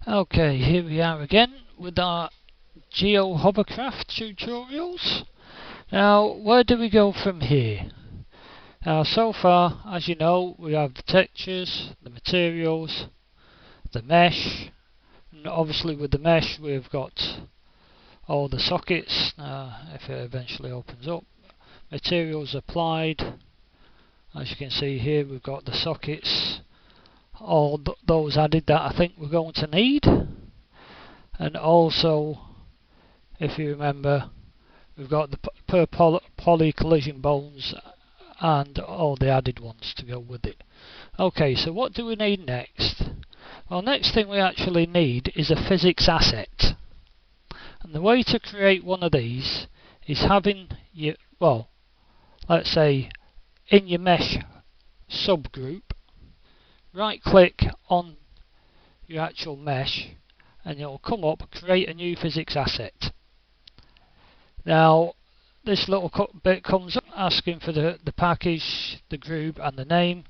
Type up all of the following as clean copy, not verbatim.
Okay, here we are again with our Geo Hovercraft tutorials. Now, where do we go from here? Now, so far, as you know, we have the textures, the materials, the mesh, and obviously with the mesh we've got all the sockets, if it eventually opens up. Materials applied, as you can see here we've got the sockets, all those added that I think we're going to need. And also, if you remember, we've got the per poly collision bones and all the added ones to go with it. Okay, so what do we need next? Well, next thing we actually need is a physics asset. And the way to create one of these is having your, well, let's say in your mesh subgroup, right click on your actual mesh and it'll come up, create a new physics asset. Now this little bit comes up asking for the package, the group and the name.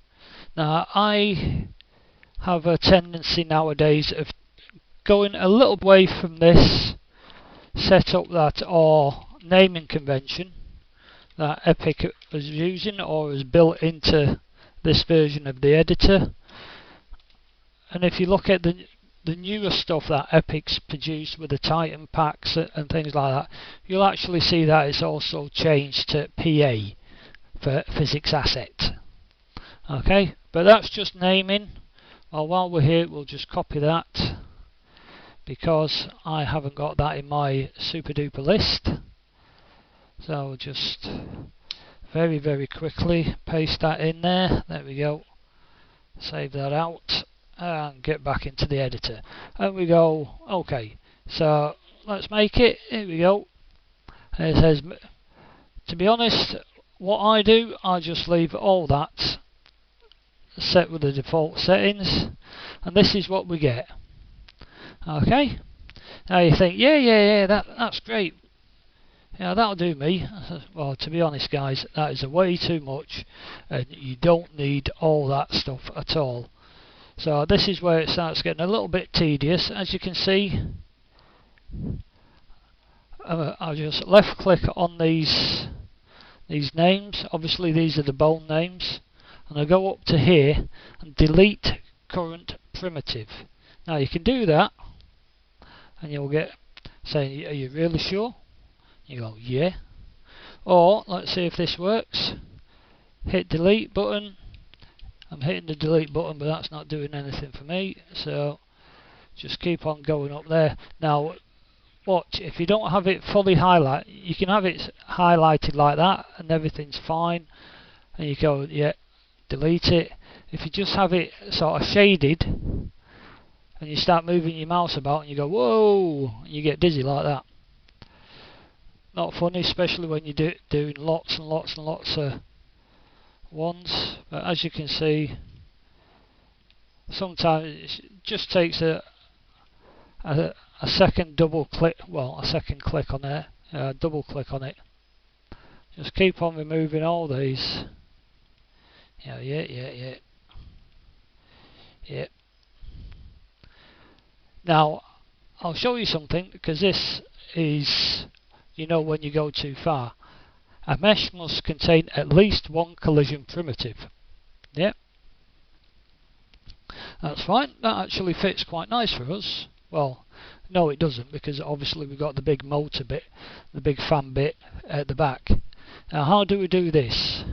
Now I have a tendency nowadays of going a little away from this setup that or naming convention that Epic was using or is built into this version of the editor. And if you look at the newer stuff that Epic's produced with the Titan packs and things like that, you'll actually see that it's also changed to PA for physics asset. Okay, but that's just naming. Well, while we're here, we'll just copy that because I haven't got that in my super duper list. So just very quickly paste that in there. There we go. Save that out and get back into the editor. And we go, okay, so let's make it. Here we go. And it says, to be honest, what I do, I just leave all that set with the default settings, and this is what we get. Okay, now you think, yeah, that's great. Yeah, that'll do me. Well, to be honest, guys, that is way too much, and you don't need all that stuff at all. So this is where it starts getting a little bit tedious. As you can see, I'll just left click on these names. Obviously these are the bone names, and I go up to here and delete current primitive. Now you can do that and you'll get saying, are you really sure? You go, yeah. Or let's see if this works. Hit delete button. I'm hitting the delete button, but that's not doing anything for me, so just keep on going up there. Now watch, if you don't have it fully highlighted, you can have it highlighted like that and everything's fine, and you go, yeah, delete it. If you just have it sort of shaded and you start moving your mouse about and you go, whoa, and you get dizzy like that. Not funny, especially when you're doing lots and lots of ones. But as you can see, sometimes it just takes a second double click, well, a second click on there, double click on it. Just keep on removing all these. Yeah. Now I'll show you something, because this is, you know, when you go too far. A mesh must contain at least one collision primitive. Yep, that's fine. That actually fits quite nice for us. Well, no it doesn't, because obviously we've got the big motor bit, the big fan bit at the back. Now how do we do this?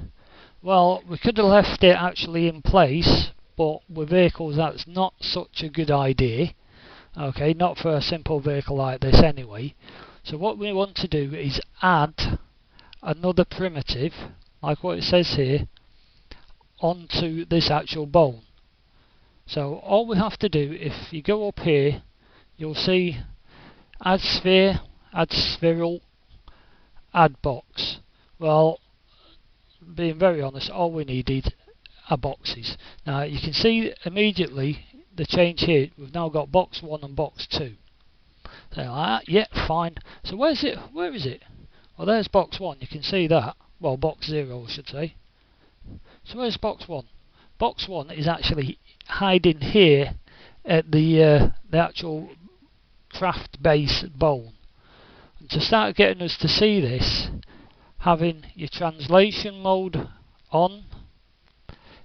Well, we could have left it actually in place, but with vehicles that's not such a good idea. Okay, not for a simple vehicle like this anyway. So what we want to do is add another primitive, like what it says here, onto this actual bone. So all we have to do, if you go up here, you'll see add sphere, add spheral, add box. Well, being very honest, all we needed are boxes. Now you can see immediately the change here. We've now got box 1 and box 2. So like that, yeah, fine. So where is it? Well, there's box 1, you can see that. Well, box 0 I should say. So where's box 1? Box 1 is actually hiding here at the actual craft base bone. And to start getting us to see this, having your translation mode on,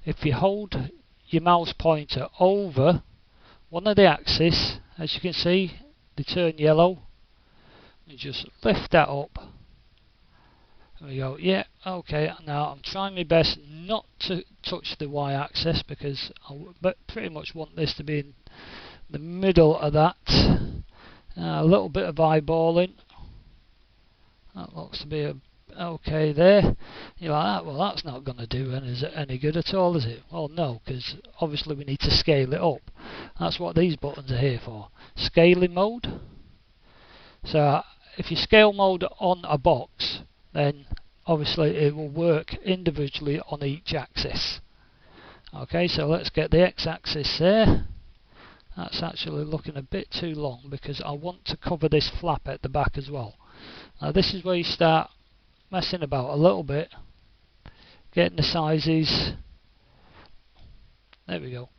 if you hold your mouse pointer over one of the axes, as you can see they turn yellow, and just lift that up. There we go. Yeah, okay. Now I'm trying my best not to touch the y-axis because I pretty much want this to be in the middle of that. A little bit of eyeballing. That looks to be okay there. You're like, well, that's not going to do any good at all, is it? Well, no, because obviously we need to scale it up. That's what these buttons are here for. Scaling mode. So if you scale mode on a box, then obviously it will work individually on each axis. Okay, so let's get the x-axis there. That's actually looking a bit too long because I want to cover this flap at the back as well. Now this is where you start messing about a little bit, getting the sizes. There we go.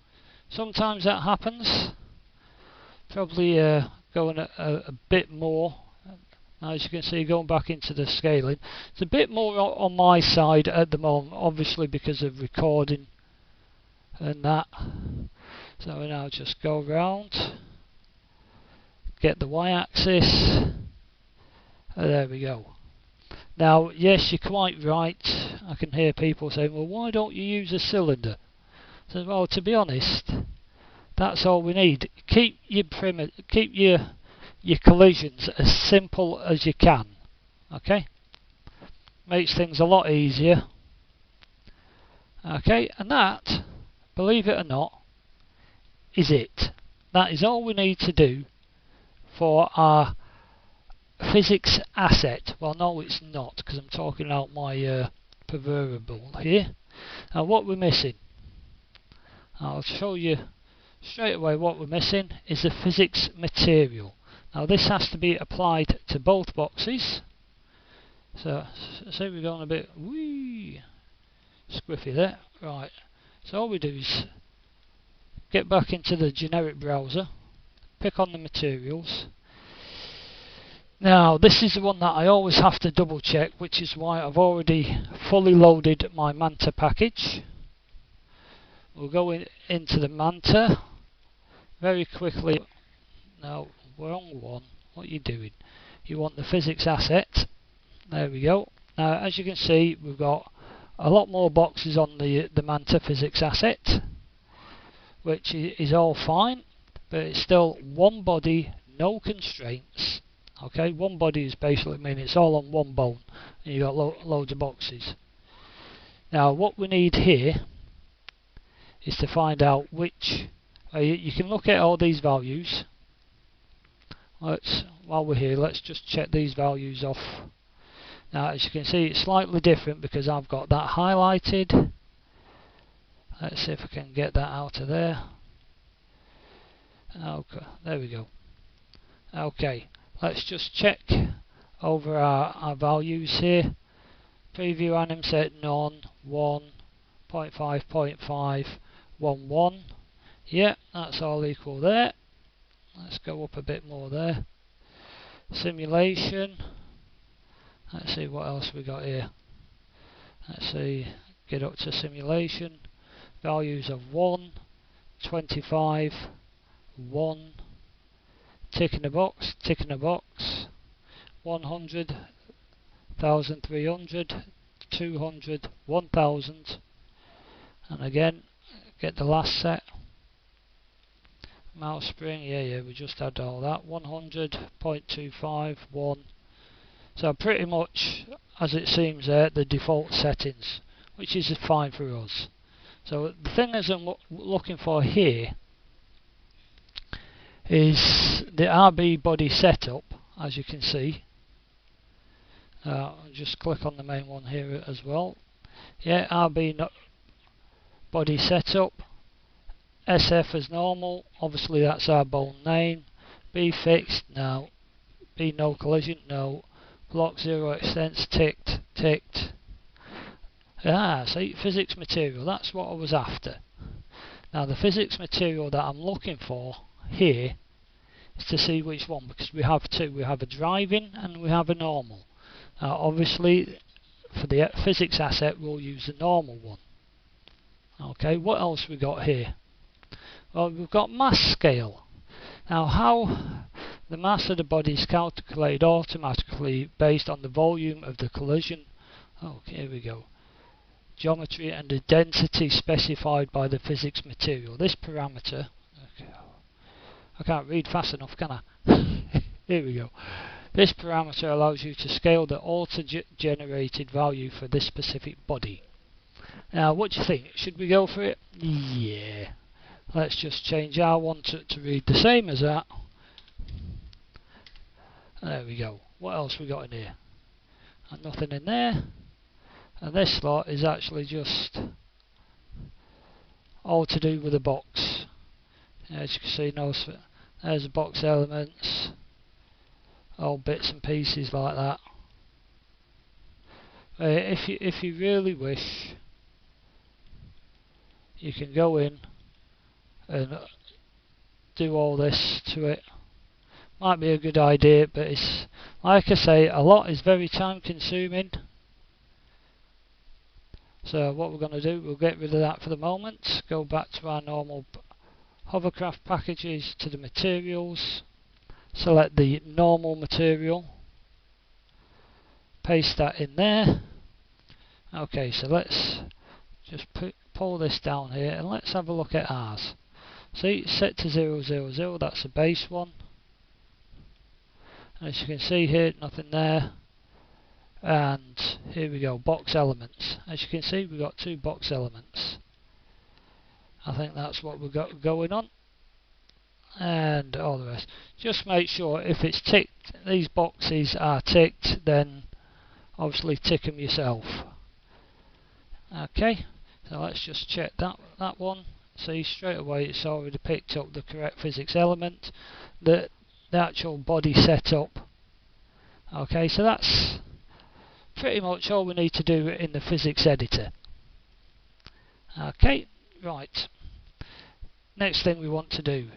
Sometimes that happens. Probably going a bit more. As you can see, going back into the scaling, it's a bit more on my side at the moment, obviously because of recording and that. So we now just go around, get the y-axis. There we go. Now, yes, you're quite right. I can hear people saying, well, why don't you use a cylinder? So, well, to be honest, that's all we need. Keep your collisions as simple as you can. Okay? Makes things a lot easier. Okay, and that, believe it or not, is it. That is all we need to do for our physics asset. Well, no, it's not, because I'm talking about my proverbial here. Now, what we're missing, I'll show you straight away. What we're missing is the physics material. Now, this has to be applied to both boxes. So, say we're going a bit squiffy there. Right. So all we do is get back into the generic browser, pick on the materials. Now, this is the one that I always have to double check, which is why I've already fully loaded my Manta package. We'll go into the Manta very quickly. No, wrong one. What are you doing? You want the physics asset. There we go. Now, as you can see, we've got a lot more boxes on the Manta physics asset, which is all fine, but it's still one body, no constraints. Okay, one body is basically mean it's all on one bone, and you've got loads of boxes. Now, what we need here is to find out which. You can look at all these values. While we're here, let's just check these values off. Now, as you can see, it's slightly different because I've got that highlighted. Let's see if I can get that out of there. Okay, there we go. Okay, let's just check over our values here. Preview anim set none, 1, 0.5, 0.5, 1, 1. Yeah, that's all equal there. Let's go up a bit more there. Simulation. Let's see what else we got here. Let's see, get up to simulation. Values of 1, 25, 1, tick in a box, 100, 1300, 200, 1000, and again, get the last set. Mouse spring, yeah, we just had all that. 100, 0.25, 1. So pretty much, as it seems there, the default settings, which is fine for us. So the thing is I'm looking for here is the RB body setup, as you can see. Just click on the main one here as well. Yeah, RB body setup. SF as normal, obviously that's our bone name. B fixed, no. B no collision, no. Block 0 extents, ticked. See, physics material, that's what I was after. Now the physics material that I'm looking for here is to see which one, because we have two. We have a driving and we have a normal. Now obviously for the physics asset we'll use the normal one. Okay, what else we got here? Well, we've got mass scale. Now how the mass of the body is calculated automatically based on the volume of the collision. Okay, here we go. Geometry and the density specified by the physics material. This parameter, okay, I can't read fast enough, can I? Here we go. This parameter allows you to scale the auto-generated value for this specific body. Now, what do you think? Should we go for it? Yeah. Let's just change our one to read the same as that. There we go. What else we got in here? And nothing in there. And this slot is actually just all to do with the box. As you can see, there's the box elements, all bits and pieces like that. If you really wish, you can go in and do all this to it. Might be a good idea, but it's, like I say, a lot is very time consuming. So what we're going to do, we'll get rid of that for the moment, go back to our normal hovercraft packages, to the materials, select the normal material, paste that in there. Okay, so let's just pull this down here and let's have a look at ours. See, it's set to 000, that's the base one. And as you can see here, nothing there. And here we go, box elements. As you can see, we've got two box elements. I think that's what we've got going on. And all the rest. Just make sure if it's ticked, these boxes are ticked, then obviously tick them yourself. Okay, so let's just check that one. See, straight away it's already picked up the correct physics element, the actual body setup. Okay, so that's pretty much all we need to do in the physics editor. Okay, right. Next thing we want to do,